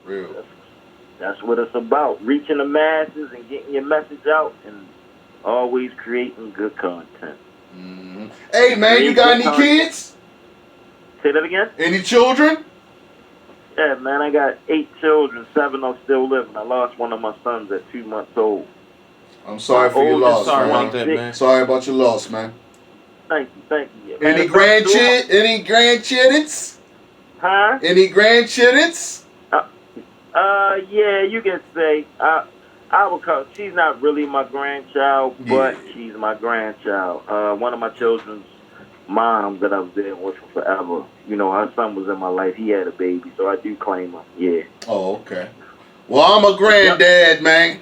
Real. That's what it's about. Reaching the masses and getting your message out and always creating good content. Mm-hmm. Hey, man, you got any kids? Say that again? Any children? Yeah, man, I got 8 children. 7 are still living. I lost one of my sons at 2 months old. I'm sorry for your loss, sorry man. about that, man. Sorry about your loss, man. Thank you. Yeah, any grandchildren? Huh? Any grandchildren? Yeah, you can say. I would call. She's not really my grandchild, but she's my grandchild. One of my children's moms that I was there with for forever. You know, her son was in my life. He had a baby, so I do claim her. Yeah. Oh, okay. Well, I'm a granddad, man.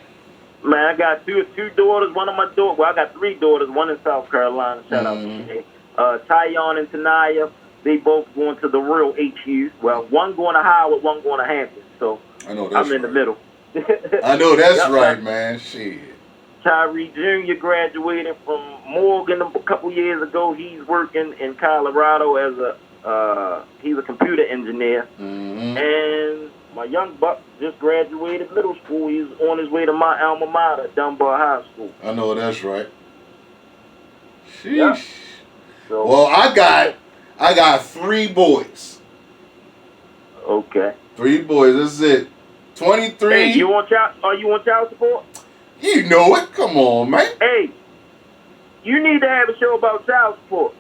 Man, I got two daughters. One of my daughters. Well, I got 3 daughters. One in South Carolina. Shout out to Shay. Tyon and Tanaya. They both going to the real HU. Well, one going to Howard, one going to Hampton. So I know that's I'm in the middle. I know that's right, man. Shit. Tyree Jr. graduated from Morgan a couple years ago. He's working in Colorado as he's a computer engineer. Mm-hmm. And my young buck just graduated middle school. He's on his way to my alma mater, Dunbar High School. I know that's right. Sheesh. Yep. So, well, I got 3 boys. Okay. 3 boys. That's it. 23. Hey, are you on child support? You know it. Come on, man. Hey, you need to have a show about child support.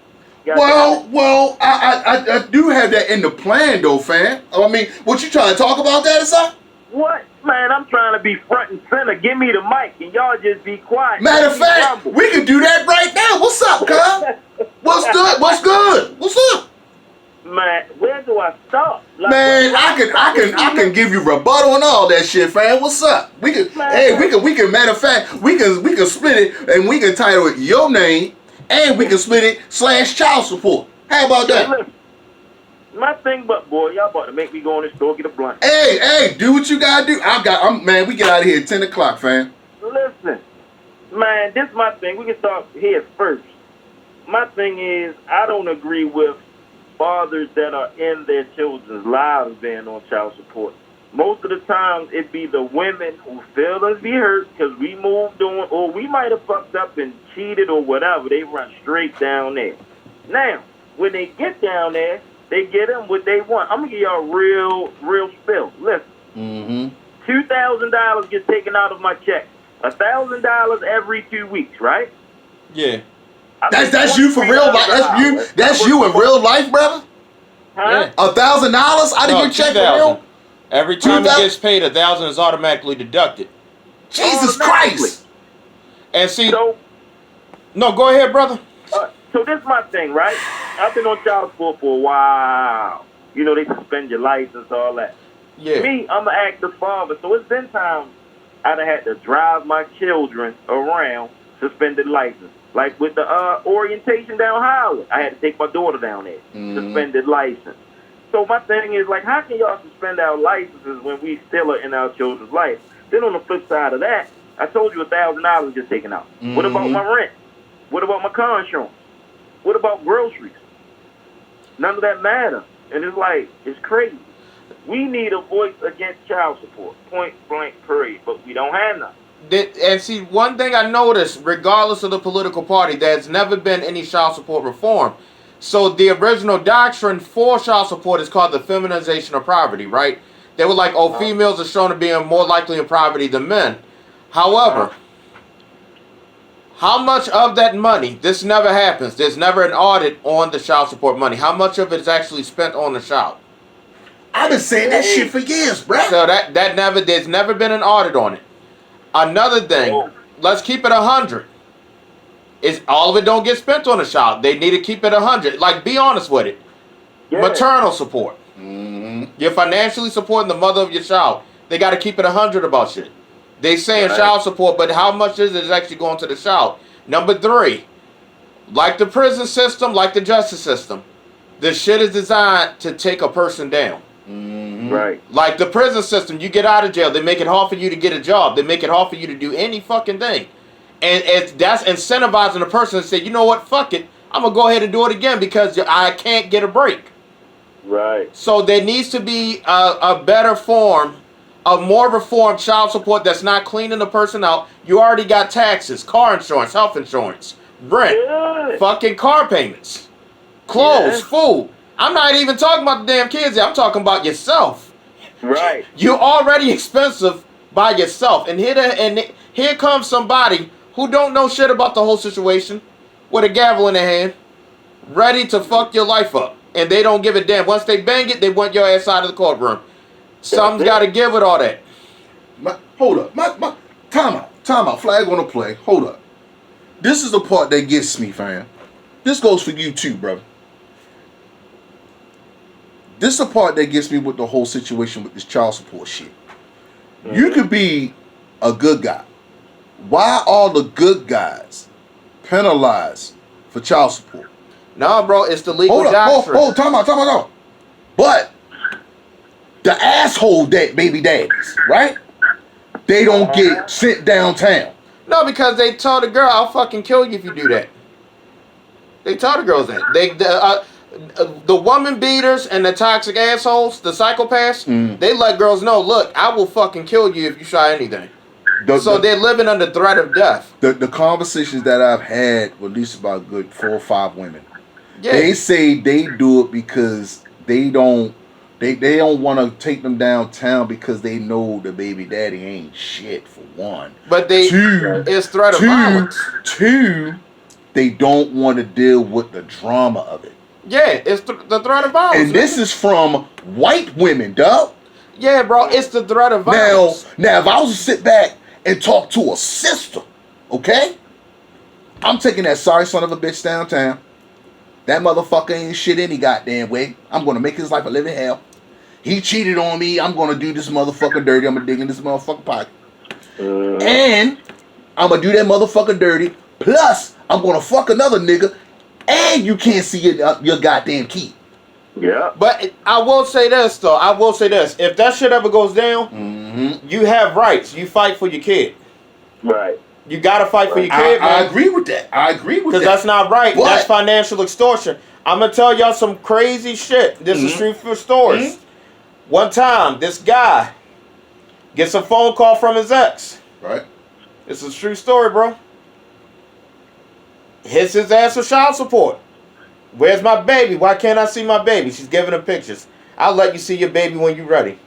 Well, I do have that in the plan, though, fam. I mean, what you trying to talk about that or something? What? Man, I'm trying to be front and center. Give me the mic, and y'all just be quiet. Matter of fact, we can do that right now. What's up, cuz? What's good? What's good? What's up? Man, where do I start? Like, man, I can give you rebuttal and all that shit, fam. What's up? We can, matter of fact, we can split it and we can title it Your Name and we can split it / child support. How about that? Listen, my thing, but boy, y'all about to make me go in the store get a blunt. Hey, do what you gotta do. Man, we get out of here at 10 o'clock, fam. Listen, man, this is my thing. We can start here first. My thing is, I don't agree with fathers that are in their children's lives being on child support. Most of the time, it be the women who feel us be hurt because we moved on, or we might have fucked up and cheated or whatever. They run straight down there. Now, when they get down there, they get them what they want. I'm gonna give y'all real spill. Listen, $2,000 gets taken out of my check. $1,000 every 2 weeks, right? Yeah. That's you for real life. That's you in real life, brother. Huh? $1,000 out of your check for real? Every time it gets paid, 1,000 is automatically deducted. Jesus Christ! And see, no, go ahead, brother. So this is my thing, right? I've been on child support for a while. You know, they suspend your license, all that. Yeah. Me, I'm an active father, so it's been times I done had to drive my children around suspended license. Like with the orientation down Howard, I had to take my daughter down there, suspended license. So my thing is, like, how can y'all suspend our licenses when we still are in our children's life? Then on the flip side of that, I told you $1,000 gets taken out. What about my rent? What about my car insurance? What about groceries? None of that matter. And it's like, it's crazy. We need a voice against child support, point blank period, but we don't have none. And see, one thing I noticed, regardless of the political party, there's never been any child support reform. So the original doctrine for child support is called the feminization of poverty, right? They were like, females are shown to be more likely in poverty than men. However, how much of that money, this never happens. There's never an audit on the child support money. How much of it is actually spent on the child? I've been saying that shit for years, bro. So there's never been an audit on it. Another thing, let's keep it 100. Is all of it don't get spent on the child. They need to keep it 100. Like, be honest with it. Yeah. Maternal support. You're financially supporting the mother of your child. They got to keep it 100 about shit. They saying child support, but how much is it actually going to the child? Number 3, like the prison system, like the justice system, the shit is designed to take a person down. Right. Like the prison system, you get out of jail, they make it hard for you to get a job. They make it hard for you to do any fucking thing. And that's incentivizing the person to say, you know what, fuck it. I'm going to go ahead and do it again because I can't get a break. Right. So there needs to be a better form a more reformed child support that's not cleaning the person out, you already got taxes, car insurance, health insurance, rent, Good. fucking car payments, clothes, Yeah. food. I'm not even talking about the damn kids here. I'm talking about yourself. Right. You're already expensive by yourself. And here comes somebody who don't know shit about the whole situation with a gavel in their hand, ready to fuck your life up. And they don't give a damn. Once they bang it, they want your ass out of the courtroom. Something's got to give with all that. Hold up. Time out. Flag on the play. Hold up. This is the part that gets me, fam. This goes for you too, brother. This is the part that gets me with the whole situation with this child support shit. You could be a good guy. Why are the good guys penalized for child support? No, bro, it's the legal Hold up. doctrine. Time out. But the asshole baby daddies, right? They don't get sent downtown. No, because they told the girl, I'll fucking kill you if you do that. They told the girls that. The woman beaters and the toxic assholes, the psychopaths, they let girls know, look, I will fucking kill you if you try anything. They're living under threat of death. The conversations that I've had with at least about a good 4 or 5 women, Yeah. they say they do it because they don't want to take them downtown because they know the baby daddy ain't shit, for one. But it's threat of violence. Two, they don't want to deal with the drama of it. Yeah, it's the threat of violence. And this is from white women, dog. Yeah, bro, it's the threat of violence. Now, if I was to sit back and talk to a sister, okay? I'm taking that sorry son of a bitch downtown. That motherfucker ain't shit any goddamn way. I'm gonna make his life a living hell. He cheated on me. I'm gonna do this motherfucker dirty. I'm gonna dig in this motherfucker pocket. And I'm gonna do that motherfucker dirty. Plus, I'm gonna fuck another nigga. And you can't see your goddamn key. Yeah. But I will say this, though. If that shit ever goes down, you have rights. You fight for your kid. Right. You gotta fight for your kid, I man. agree with that. Because that's not right. But that's financial extortion. I'm gonna tell y'all some crazy shit. This is true for stories. One time, this guy gets a phone call from his ex. Right. This is a true story, bro. Hits his ass for child support. Where's my baby? Why can't I see my baby? She's giving him pictures. I'll let you see your baby when you're ready.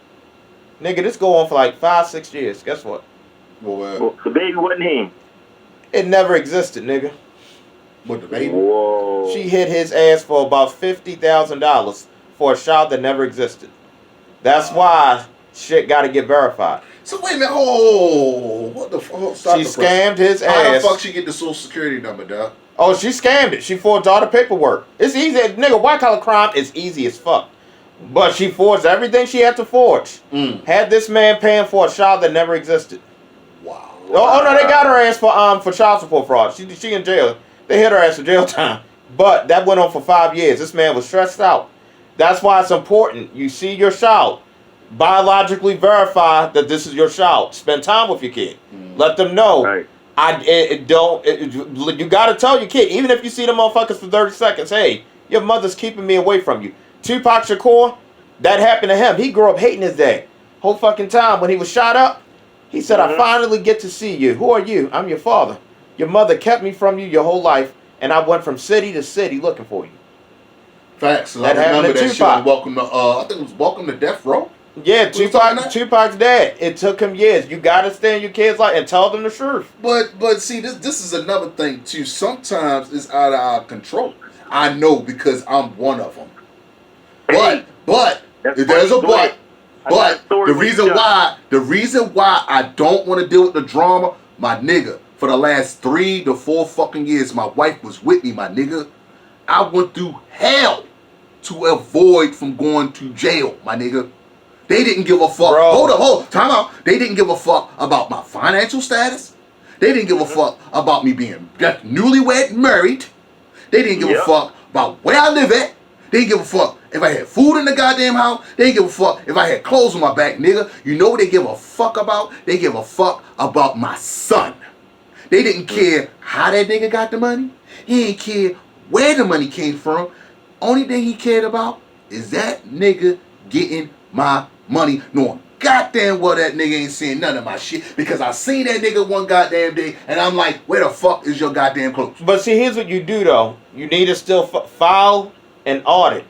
Nigga, this go on for like 5-6 years. Guess what? Well, the baby wasn't him. It never existed, nigga. What, the baby? Whoa. She hit his ass for about $50,000 for a child that never existed. That's why shit got to get verified. So wait a minute. Oh, what the fuck? She scammed his How the ass. fuck she get the social security number, dog? Oh, she scammed it. She forged all the paperwork. It's easy. Nigga, white collar crime is easy as fuck. But she forged everything she had to forge. Had this man paying for a child that never existed. Wow. Oh no, they got her ass for child support fraud. She in jail. They hit her ass for jail time. But that went on for 5 years. This man was stressed out. That's why it's important. You see your child, biologically verify that this is your child. Spend time with your kid. Let them know. Right. You gotta tell your kid, even if you see the motherfuckers for 30 seconds, hey, your mother's keeping me away from you. Tupac Shakur, that happened to him. He grew up hating his dad. Whole fucking time when he was shot up, he said, I finally get to see you. Who are you? I'm your father. Your mother kept me from you your whole life, and I went from city to city looking for you. Facts. So That I remember happened to that shit Tupac. on Welcome to, I think it was Welcome to Death Row. Yeah, Was it talking about? Tupac's dad. It took him years. You gotta stay in your kids' life and tell them the truth. But see, this is another thing too. Sometimes it's out of our control. I know because I'm one of them. But That's there's a funny. but. I got a But story the with reason why I don't want to deal with the drama, my nigga, for the last 3 to 4 fucking years, my wife was with me, my nigga. I went through hell to avoid from going to jail, my nigga. They didn't give a fuck. Bro. Time out. They didn't give a fuck about my financial status. They didn't give a fuck about me being newlywed married. They didn't give a fuck about where I live at. They didn't give a fuck if I had food in the goddamn house. They didn't give a fuck if I had clothes on my back, nigga. You know what they give a fuck about? They give a fuck about my son. They didn't care how that nigga got the money. He didn't care where the money came from. Only thing he cared about is that nigga getting my money, knowing goddamn well that nigga ain't seeing none of my shit because I seen that nigga one goddamn day and I'm like, where the fuck is your goddamn clothes? But see, here's what you do though. You need to still file an audit.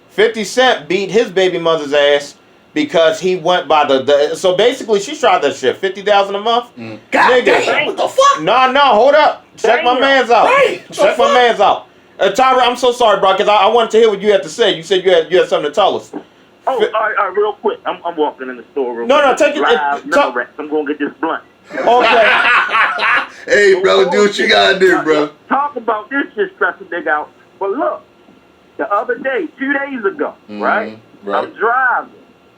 50 Cent beat his baby mother's ass because he went by the so basically she tried that shit. 50,000 a month. God damn, what the fuck? No, hold up. Check my man's out. Right. Check my man's out. Tyra, I'm so sorry, bro, because I wanted to hear what you had to say. You said you had something to tell us. Oh, all right, real quick. I'm walking in the store real No, quick. take it. I'm going to get this blunt. Okay. Hey, brother, do what you gotta do, bro. Talk about this shit stressing nigga out. But look, the other day, 2 days ago, right? I'm driving.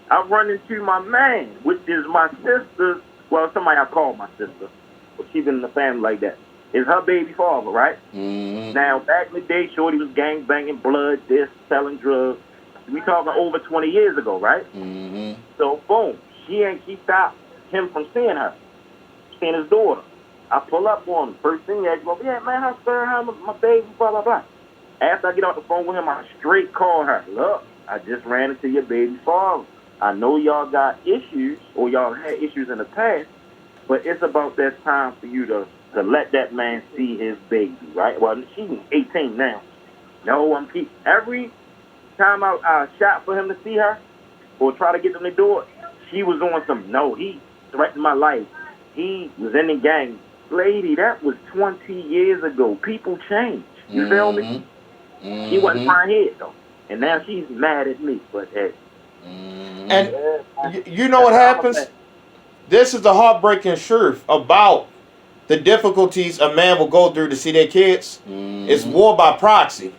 I run into my man, which is my sister's, well, somebody I call my sister, but she's been in the family like that. Is her baby father, right? Now, back in the day, Shorty was gang banging, blood, this, selling drugs. We talking over 20 years ago, right? So, boom, she stopped him from seeing her, seeing his daughter. I pull up on him. First thing, I go, yeah, man, I spare her my baby, blah, blah, blah. After I get off the phone with him, I straight call her. Look, I just ran into your baby father. I know y'all got issues, or y'all had issues in the past, but it's about that time for you to let that man see his baby, right? Well, she's 18 now. No, every time I shot for him to see her or try to get them to do it, she was on some, no, he threatened my life. He was in the gang. Lady, that was 20 years ago. People change. You feel me? She wasn't my head, though. And now she's mad at me, but hey. And you know what happens? This is the heartbreaking truth about the difficulties a man will go through to see their kids. It's war by proxy.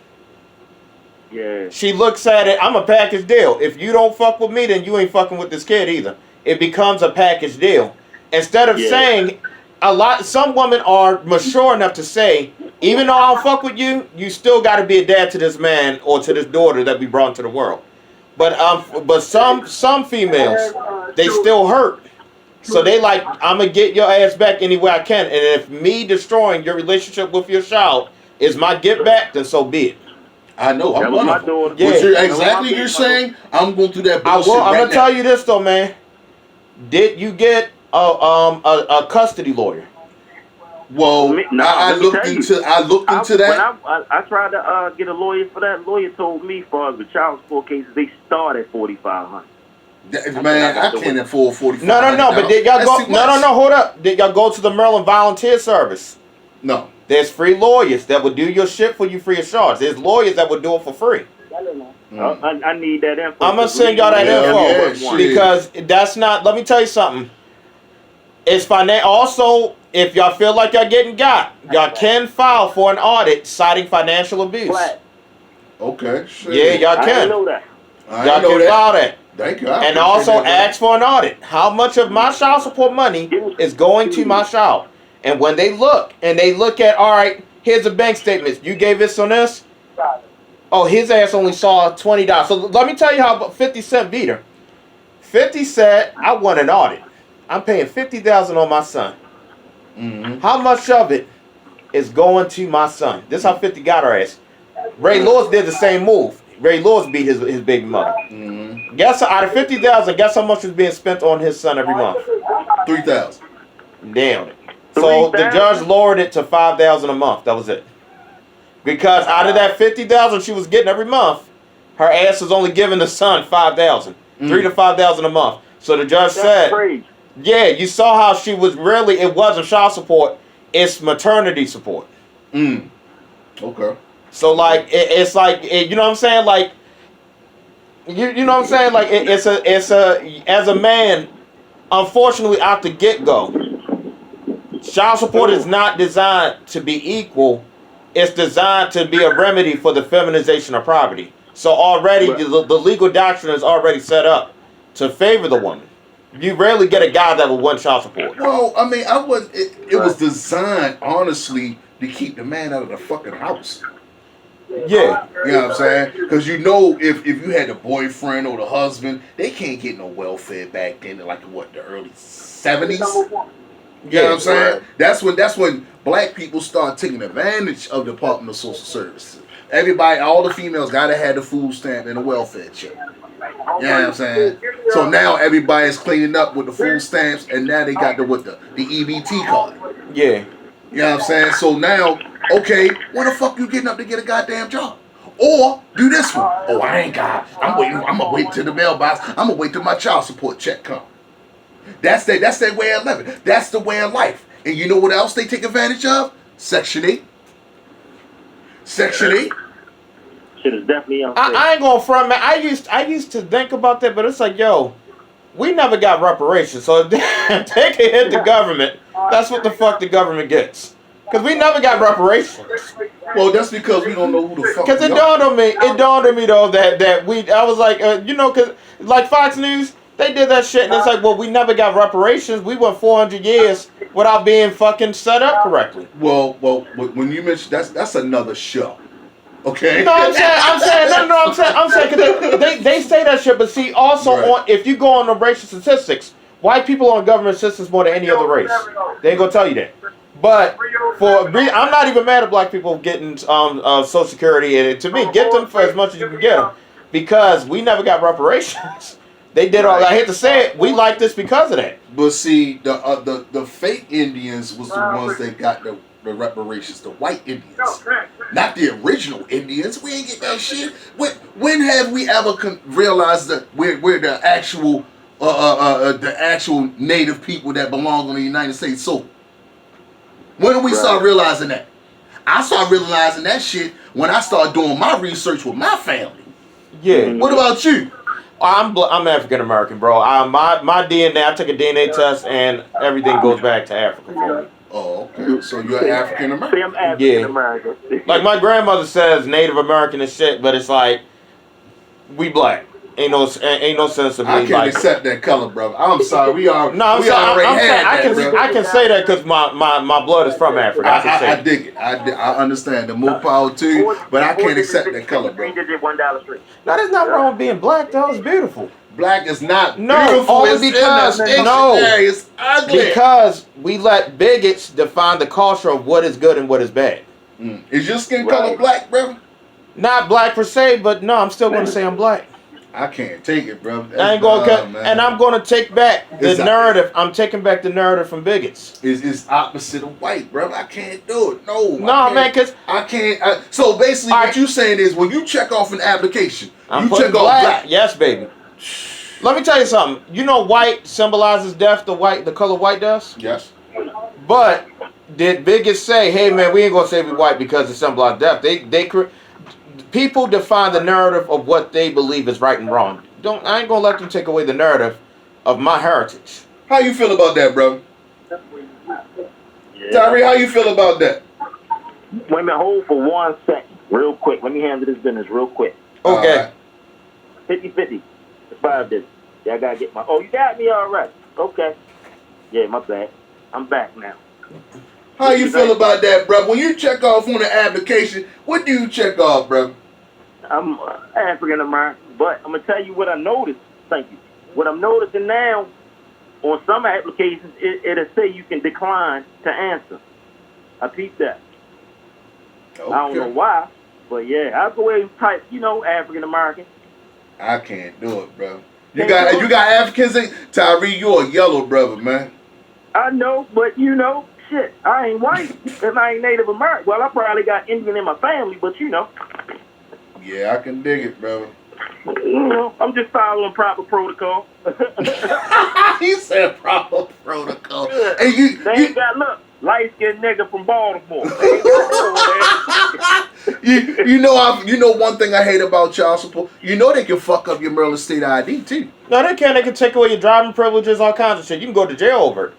Yeah. She looks at it, I'm a package deal. If you don't fuck with me, then you ain't fucking with this kid either. It becomes a package deal. Instead of saying, some women are mature enough to say, even though I don't fuck with you, you still got to be a dad to this man or to this daughter that we brought into the world. But some females, they still hurt. So they like, I'm going to get your ass back any way I can. And if me destroying your relationship with your child is my get back, then so be it. I know, I'm one of them. Yeah. What you're saying, I'm going through that bullshit I'm going to tell you this though, man. Did you get a custody lawyer? Well, I looked into that. When I tried to get a lawyer for that, lawyer told me for the child support cases, they start at $4,500. Man, I can't afford $45. No. But did y'all go? No. Hold up. Did y'all go to the Maryland Volunteer Service? No. There's free lawyers that would do your shit for you free of charge. There's lawyers that would do it for free. I need that info. I'm gonna send y'all that info because that's not. Let me tell you something. It's financial. Also, if y'all feel like y'all getting got, y'all can file for an audit citing financial abuse. Okay. Shit. Yeah, y'all can. I didn't know that. Y'all can file that. Thank you. And also ask for an audit. How much of my child support money is going to my child? And when they look at, all right, here's a bank statement. You gave this on this? Oh, his ass only saw $20. So let me tell you how 50 Cent beat her. 50 said, I want an audit. I'm paying $50,000 on my son. How much of it is going to my son? This is how 50 got her ass. Ray Lewis did the same move. Ray Lewis beat his baby mother. Guess out of $50,000, guess how much is being spent on his son every month? $3,000. Damn it. So the judge lowered it to $5,000 a month. That was it. Because out of that $50,000 she was getting every month, her ass was only giving the son $5,000, $3,000 to $5,000 a month. So the judge said, crazy. "Yeah, you saw how she was really. It wasn't child support; it's maternity support." Okay. So like it's like you know what I'm saying? Like you know what I'm saying? Like it's a as a man, unfortunately, out the get go, child support is not designed to be equal. It's designed to be a remedy for the feminization of property. So already the legal doctrine is already set up to favor the woman. You rarely get a guy that will want child support. Well, I mean, it was designed honestly to keep the man out of the fucking house. Yeah. You know what I'm saying? Because you know, if you had the boyfriend or the husband, they can't get no welfare back then in like the early 70s. You know what I'm saying? That's when black people start taking advantage of the Department of Social Services. Everybody, all the females gotta have the food stamp and the welfare check. You know what I'm saying? So now everybody's cleaning up with the food stamps, and now they got the EBT card. Yeah. You know what I'm saying? So now, okay, when the fuck you getting up to get a goddamn job? Or do this one. Oh, I ain't got. I'm gonna wait till the mailbox. I'm gonna wait till my child support check come. That's their way of living. That's the way of life. And you know what else they take advantage of? Section 8. Section 8. Shit is definitely unfair. I ain't gonna front, man. I used to think about that, but it's like, yo, we never got reparations. So if they can hit the government, that's what the fuck the government gets. Because we never got reparations. Well, that's because we don't know who the fuck. Because it dawned on me though that I was like, because like Fox News, they did that shit, and it's like, well, we never got reparations. We went 400 years without being fucking set up correctly. Well, when you mention that's another show. Okay. No, I'm saying, because they say that shit, but see, also Right. if you go on the racial statistics, white people are on government assistance more than any other race. They ain't gonna tell you that. But I'm not even mad at black people getting Social Security, and to me, get them for as much as you can get them, because we never got reparations. They did all. I hate to say it, we like this because of that. But see, the fake Indians was the ones that got the reparations. The white Indians, not the original Indians. We ain't get that shit. When have we ever realized that we're the actual native people that belong on the United States soil? When did we start realizing that? I started realizing that shit when I started doing my research with my family. Yeah. What about you? I'm African American, bro. My DNA. I took a DNA test, and everything goes back to Africa for me. Oh, okay. So you're African See, American. I'm African American. Like my grandmother says, Native American and shit, but it's like we black. Ain't no sense of me. I can't like, accept that color, brother. I'm sorry. We already No, I'm saying, had that, bro. I can say that because my blood is from Africa. I can say I dig it. I understand. The more power to you, but I can't accept that color, bro. $1 straight. No, there's nothing wrong with being black, though. It's beautiful. Black is not No, beautiful. only It's because- in the no. dictionary. It's ugly. Because we let bigots define the culture of what is good and what is bad. Is your skin color black, bro? Not black per se, but no, I'm still going to say I'm black. I can't take it, bro. I ain't going to, and I'm going to take back the It's narrative. I'm taking back the narrative from bigots. It's opposite of white, bro. I can't do it. No. No, man, because I can't. So basically, what you saying is when you check off an application, I'm you putting check off black. Yes, baby. Let me tell you something. You know, white symbolizes death. The color white does. Yes. But did bigots say, "Hey, man, we ain't gonna say we white because it symbolizes death"? People define the narrative of what they believe is right and wrong. I ain't gonna let them take away the narrative of my heritage. How you feel about that, bro? Tyree, how you feel about that? Wait a minute, hold for 1 second, real quick. Let me handle this business real quick. Okay. 50-50. The 5 digits. Yeah, I gotta get my. Oh, you got me all right. Okay. Yeah, my bad. I'm back now. How you feel about that, bro? When you check off on the application, what do you check off, bro? I'm African American, but I'm gonna tell you what I noticed. Thank you. What I'm noticing now, on some applications, it'll say you can decline to answer. I peeped that. Okay. I don't know why, but yeah, I'll go ahead and type, African American. I can't do it, bro. You got Africans in Tyree, you're a yellow brother, man. I know, but shit, I ain't white and I ain't Native American. Well, I probably got Indian in my family, but Yeah, I can dig it, brother. I'm just following proper protocol. He said proper protocol. Yeah. And They ain't got look. Light-skinned nigga from Baltimore. you know one thing I hate about child support. You know they can fuck up your Maryland State ID too. No, they can't. They can take away your driving privileges, all kinds of shit. You can go to jail over it.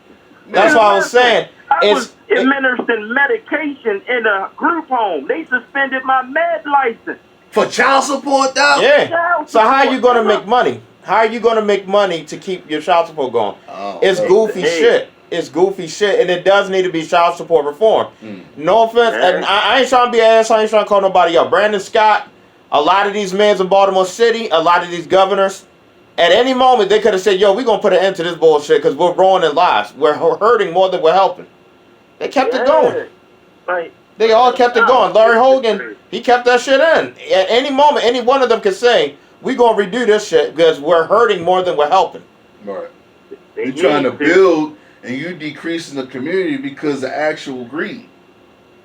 That's what I was saying. I was administering medication in a group home. They suspended my med license. For child support, though? Yeah. So how are you going to make money? How are you going to make money to keep your child support going? It's goofy shit. It's goofy shit, and it does need to be child support reform. No offense, and I ain't trying to be an ass. I ain't trying to call nobody out. Brandon Scott, a lot of these men in Baltimore City, a lot of these governors, at any moment they could have said, "Yo, we're gonna put an end to this bullshit because we're ruining lives. We're hurting more than we're helping." They kept it going. Right. They all kept it going. Larry Hogan, he kept that shit in. At any moment, any one of them could say, we gonna redo this shit because we're hurting more than we're helping. Right. They You're trying to need build and you decreasing the community because of actual greed.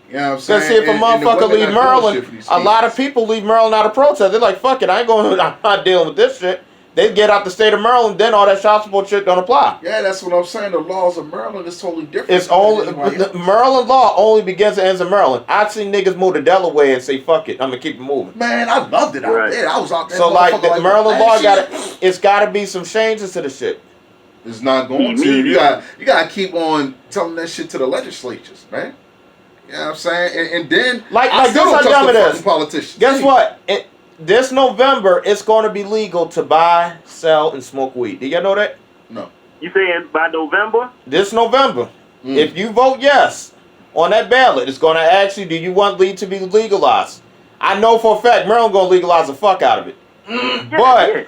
You know what I'm saying? Because see, if a And the motherfucker women leave not doing Maryland, shit for these a lot of kids. people leave Maryland out of protest. They're like, fuck it, I'm not dealing with this shit. They get out the state of Maryland, then all that child support shit don't apply. Yeah, that's what I'm saying. The laws of Maryland is totally different. It's than only anybody the else. Maryland law only begins and ends in Maryland. I've seen niggas move to Delaware and say, fuck it, I'm gonna keep it moving. Man, I loved it out Right. there. I was out there. So like the Maryland law got it's gotta be some changes to the shit. It's not going to. You got to keep on telling that shit to the legislatures, man. You know what I'm saying? And then Like I this still how don't trust dumb the it is. fucking politicians. Guess what? This November, it's going to be legal to buy, sell, and smoke weed. Did y'all know that? No. You saying by November? This November, Mm. if you vote yes on that ballot, it's going to ask you, do you want weed to be legalized? I know for a fact Maryland going to legalize the fuck out of it. But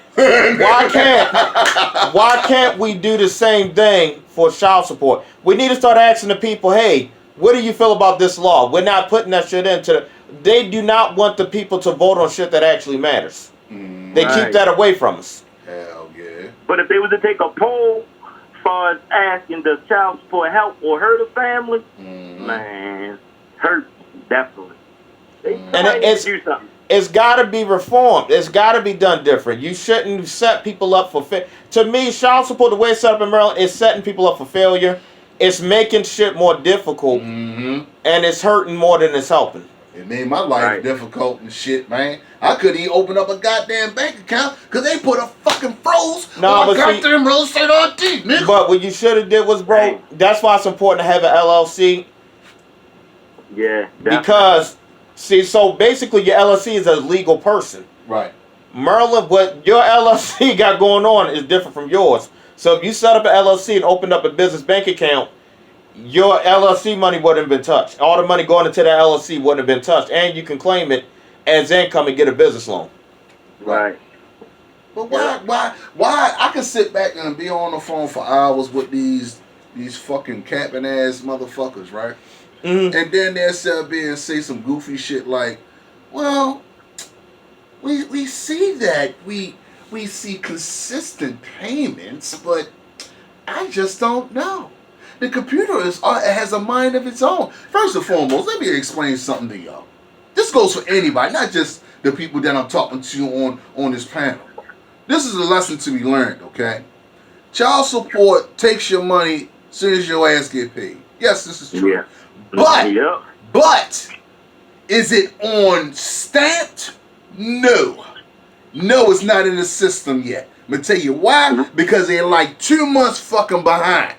why can't we do the same thing for child support? We need to start asking the people, hey, what do you feel about this law? We're not putting that shit into. They do not want the people to vote on shit that actually matters. They keep Right. that away from us. Hell yeah. But if they was to take a poll far as asking does child support help or hurt a family, man, hurt definitely. They might need it's- to do something. It's got to be reformed. It's got to be done different. You shouldn't set people up for To me, child support, the way it's set up in Maryland, is setting people up for failure. It's making shit more difficult, and it's hurting more than it's helping. It made my life difficult and shit, man. I couldn't even open up a goddamn bank account because they put a fucking froze on my goddamn real estate ID, nigga. But what you should have did was, bro, Right. that's why it's important to have an LLC. Yeah, definitely. Because, see, so basically your LLC is a legal person. Right. Maryland, what your LLC got going on is different from yours. So if you set up an LLC and opened up a business bank account, your LLC money wouldn't have been touched. All the money going into that LLC wouldn't have been touched. And you can claim it as income and get a business loan. Right. But why? I can sit back and be on the phone for hours with these fucking capping ass motherfuckers, right? Mm-hmm. And then they'll sit up here and say some goofy shit like, well, we see that we see consistent payments, but I just don't know. The computer has a mind of its own. First and foremost, let me explain something to y'all. This goes for anybody, not just the people that I'm talking to on this panel. This is a lesson to be learned, okay? Child support takes your money as soon as your ass get paid. Yes, this is true. Yeah. But is it on stamped? No. No, it's not in the system yet. I'm gonna tell you why. Because they're like 2 months fucking behind.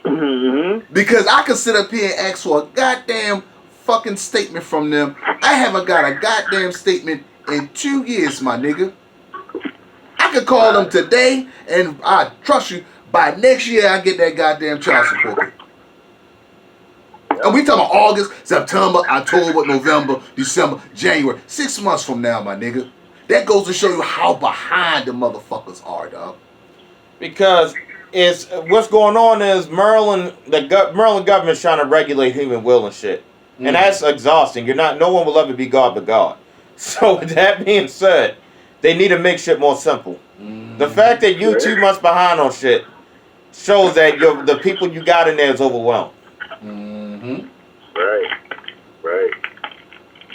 Mm-hmm. Because I can sit up here and ask for a goddamn fucking statement from them. I haven't got a goddamn statement in 2 years, my nigga. I could call them today, and I trust you, by next year I get that goddamn child support. And we talking about August, September, October, November, December, January. 6 months from now, my nigga. That goes to show you how behind the motherfuckers are, dog. Because it's what's going on is Maryland, Maryland government's trying to regulate human will and shit. And that's exhausting. No one will ever be God but God. So with that being said, they need to make shit more simple. The fact that you 2 months behind on shit shows that the people you got in there is overwhelmed. Right.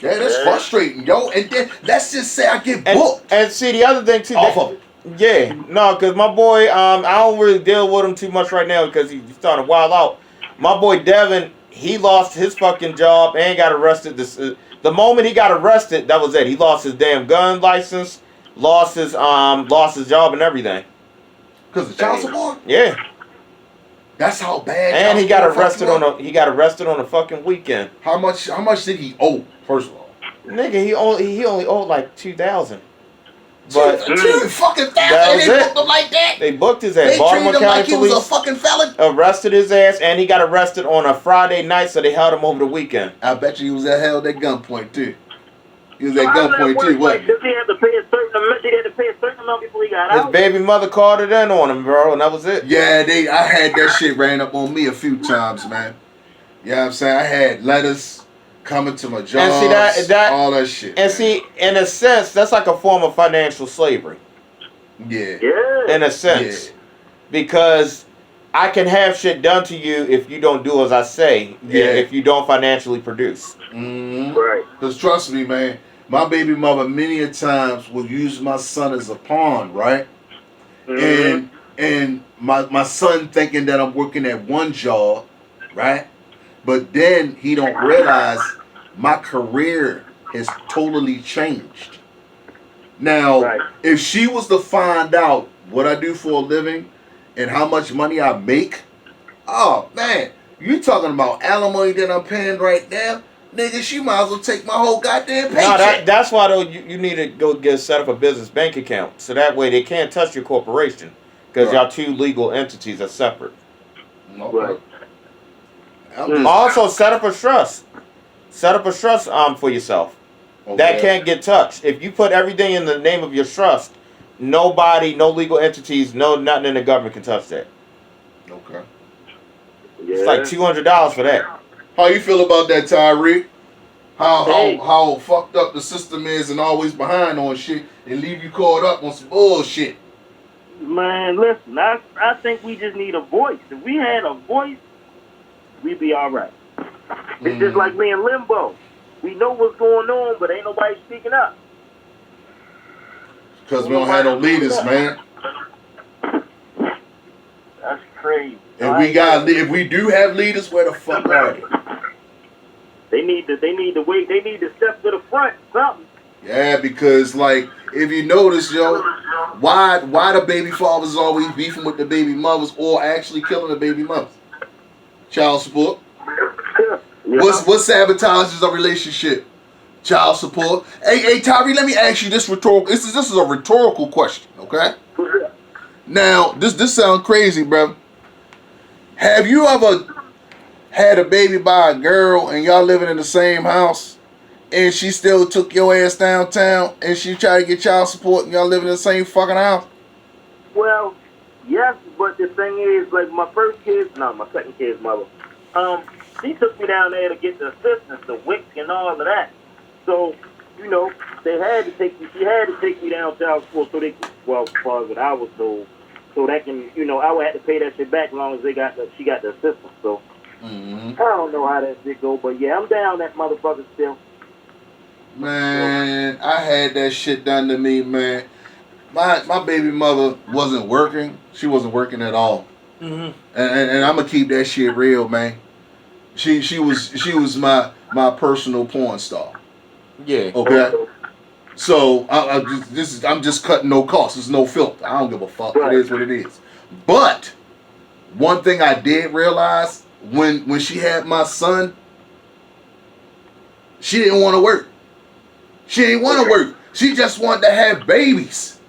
Yeah, that's frustrating, yo. And then let's just say I get booked. And see the other thing too. Off of it. Yeah, no, because my boy, I don't really deal with him too much right now because he's starting to wild out. My boy Devin, he lost his fucking job and got arrested. The moment he got arrested, that was it. He lost his damn gun license, lost his job and everything. Because of child support? Yeah. That's how bad. And he got arrested on on a fucking weekend. How much did he owe? First of all, Nigga, he only owed like $2,000. But two fucking that thousand. was They it. booked him like that. They booked his ass. They Baltimore treated him County like he Police was a fucking felon. arrested his ass, and he got arrested on a Friday night, so they held him over the weekend. I bet you he was held at gunpoint too. He was at gunpoint too, Like, wasn't does he have to pay a certain amount? He had to pay a certain amount before he got His out. baby mother called it in on him, bro, and that was it. Yeah, I had that shit ran up on me a few times, man. You know what I'm saying? I had letters Coming to my job, And see that all that shit. and man. see, in a sense, that's like a form of financial slavery. Yeah. Yeah. In a sense, Yeah. because I can have shit done to you if you don't do as I say. Yeah. If you don't financially produce. Right. Because trust me, man, my baby mother many a times will use my son as a pawn, right? Mhm. And my son thinking that I'm working at one job, right? But then he don't realize my career has totally changed. Now, Right. if she was to find out what I do for a living and how much money I make, oh man, you talking about alimony that I'm paying right now? Nigga, she might as well take my whole goddamn No, paycheck. that's why though you need to go get set up a business bank account so that way they can't touch your corporation because Right. y'all two legal entities are separate. Okay. Right. I'm just, Also, set up a trust. Set up a trust for yourself. That okay. can't get touched. If you put everything in the name of your trust, nobody, no legal entities, no nothing in the government can touch that. Okay. Yeah. It's like $200 for that. How you feel about that, Tyreek? Hey. How fucked up the system is and always behind on shit and leave you caught up on some bullshit. Man, listen, I think we just need a voice. If we had a voice, we'd be all right. It's just like me and Limbo. We know what's going on, but ain't nobody speaking up. Because we don't have no leaders, man. That's crazy. If we do have leaders, where the fuck are they? They need to wait. They need to step to the front. Something. Yeah, because like if you notice, yo, why the baby fathers always beefing with the baby mothers or actually killing the baby mothers? Child support. Yeah. What sabotages a relationship? Child support. Hey, Tyree, let me ask you this rhetorical. This is a rhetorical question, okay? Now, this sounds crazy, bro. Have you ever had a baby by a girl and y'all living in the same house, and she still took your ass downtown and she tried to get child support and y'all living in the same fucking house? Well, yes, but the thing is, like my second kid's mother, she took me down there to get the assistance, the WIC and all of that. So, you know, she had to take me down child support so as far as what I was told, so that can, you know, I would have to pay that shit back as long as she got the assistance. So, I don't know how that shit go, but yeah, I'm down that motherfucker still. Man, I had that shit done to me, man. My baby mother wasn't working. She wasn't working at all. Mm-hmm. And I'm gonna keep that shit real, man. She was my personal porn star. Yeah. Okay. So I'm just cutting no costs. There's no filter. I don't give a fuck. Right. It is what it is. But one thing I did realize when she had my son, she didn't want to work. She didn't want to work. She just wanted to have babies.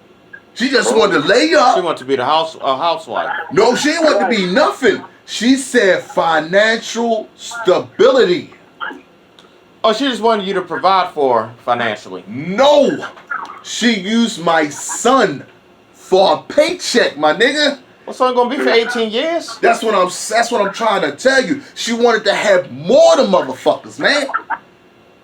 She just wanted to lay She up. wants to be a housewife. No, she didn't want to be nothing. She said financial stability. Oh, she just wanted you to provide for her financially. No, she used my son for a paycheck, my nigga. What's son gonna be for 18 years? That's what I'm trying to tell you. She wanted to have more than motherfuckers, man.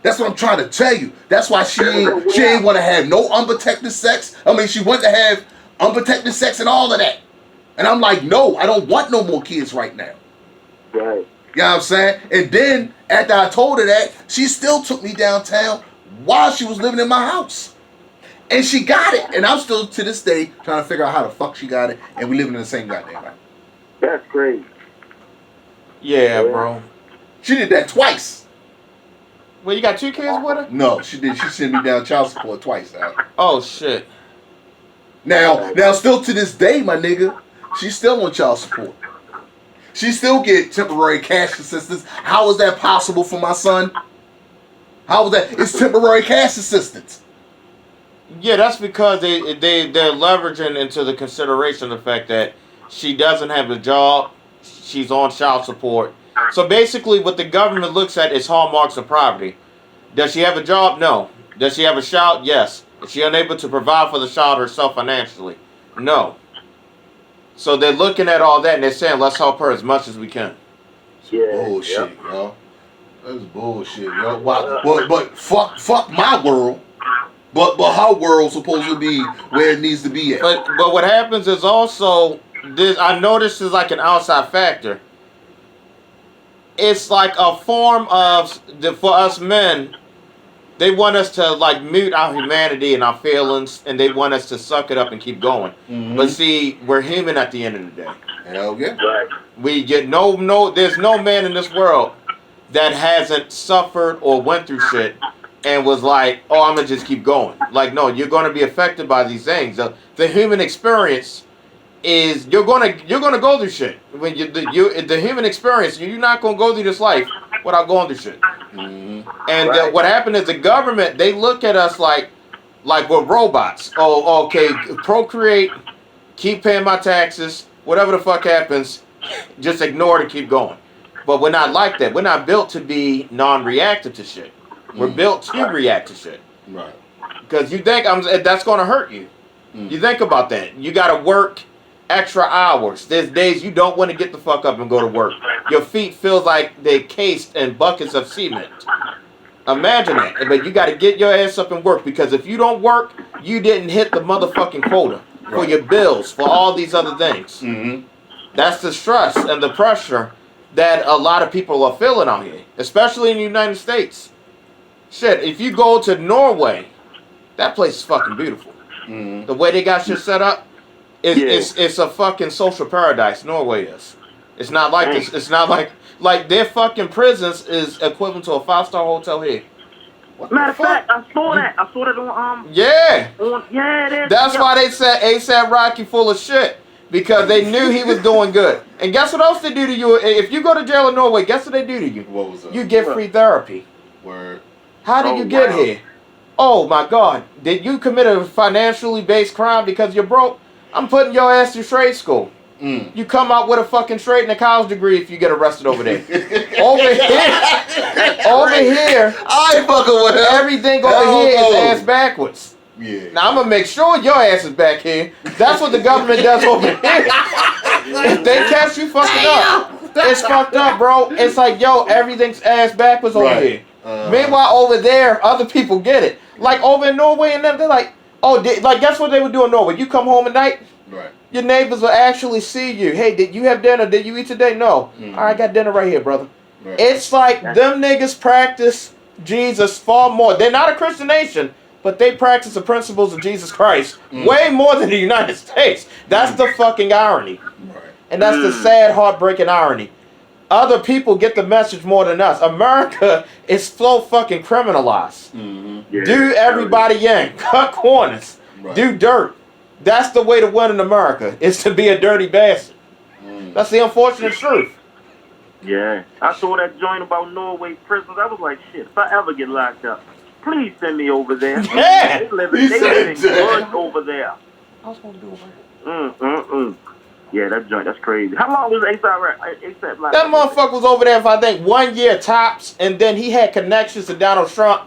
That's what I'm trying to tell you. That's why she ain't want to have no unprotected sex. I mean, she wanted to have unprotected sex and all of that. And I'm like, no, I don't want no more kids right now. Right. You know what I'm saying? And then after I told her that, she still took me downtown while she was living in my house. And she got it. And I'm still to this day trying to figure out how the fuck she got it. And we living in the same goddamn house. That's crazy. Yeah, bro. She did that twice. Well, you got 2 kids with her? No, she did. She sent me down child support twice. Oh shit. Now, still to this day, my nigga, she's still on child support. She still get temporary cash assistance. How is that possible for my son? How is that? It's temporary cash assistance. Yeah, that's because they're leveraging into the consideration the fact that she doesn't have a job, she's on child support. So basically, what the government looks at is hallmarks of poverty. Does she have a job? No. Does she have a child? Yes. Is she unable to provide for the child herself financially? No. So they're looking at all that and they're saying, let's help her as much as we can. Yeah. Bullshit, yo. That's bullshit, yo. But fuck my world. But how world's supposed to be where it needs to be at. But what happens is also this. I know this is like an outside factor. It's like a form of for us men. They want us to like mute our humanity and our feelings, and they want us to suck it up and keep going. Mm-hmm. But see, we're human at the end of the day. Hell yeah. Right. We get there's no man in this world that hasn't suffered or went through shit and was like, oh, I'm gonna just keep going. Like, no, you're gonna be affected by these things. The human experience is you're gonna go through shit. When the human experience, you're not gonna go through this life without going through shit. Mm-hmm. And Right. what happened is the government, they look at us like we're robots. Oh, okay, procreate, keep paying my taxes, whatever the fuck happens, just ignore it and keep going. But we're not like that. We're not built to be non-reactive to shit. We're built to react to shit. Right. Because you think that's going to hurt you. You think about that. You got to work extra hours. There's days you don't want to get the fuck up and go to work. Your feet feel like they're cased in buckets of cement. Imagine that. But you got to get your ass up and work, because if you don't work, you didn't hit the motherfucking quota for your bills, for all these other things. Mm-hmm. That's the stress and the pressure that a lot of people are feeling out here, especially in the United States. Shit, if you go to Norway, that place is fucking beautiful. Mm-hmm. The way they got shit set up, it's a fucking social paradise. Norway is. It's not like this. It's not like their fucking prisons is equivalent to a 5-star hotel here. Matter of fact, I saw that. I saw that on Yeah. yeah, it is. That's why they said ASAP Rocky full of shit. Because they knew he was doing good. And guess what else they do to you? If you go to jail in Norway, guess what they do to you? What was that? You get free therapy. Word. How did you get here? Oh my God. Did you commit a financially based crime because you're broke? I'm putting your ass through trade school. Mm. You come out with a fucking trade and a college degree if you get arrested over there. Over here, I ain't fucking with him. everything over Hell here is no. ass backwards. Yeah. Now I'm gonna make sure your ass is back here. That's what the government does over here. If they catch you fucking up, it's fucked up, bro. It's like, yo, everything's ass backwards over Right. here. Meanwhile, over there, other people get it. Like over in Norway and them, they're like, oh, like guess what they would do in Norway? You come home at night, Right. your neighbors will actually see you. Hey, did you have dinner? Did you eat today? No. Mhm. All right, I got dinner right here, brother. Right. It's like them niggas practice Jesus far more. They're not a Christian nation, but they practice the principles of Jesus Christ way more than the United States. That's the fucking irony. Right. And that's the sad, heartbreaking irony. Other people get the message more than us. America is so fucking criminalized. Mm-hmm. Yeah. Do everybody in. Cut corners. Right. Do dirt. That's the way to win in America, is to be a dirty bastard. Mm. That's the unfortunate truth. Yeah. I saw that joint about Norway prisons. I was like, shit, if I ever get locked up, please send me over there. Yeah. They living He said that. good over there. I was going to do it. Yeah, that joint, that's crazy. How long was ASAP locked That up? motherfucker was over there for, I think, 1 year tops, and then he had connections to Donald Trump,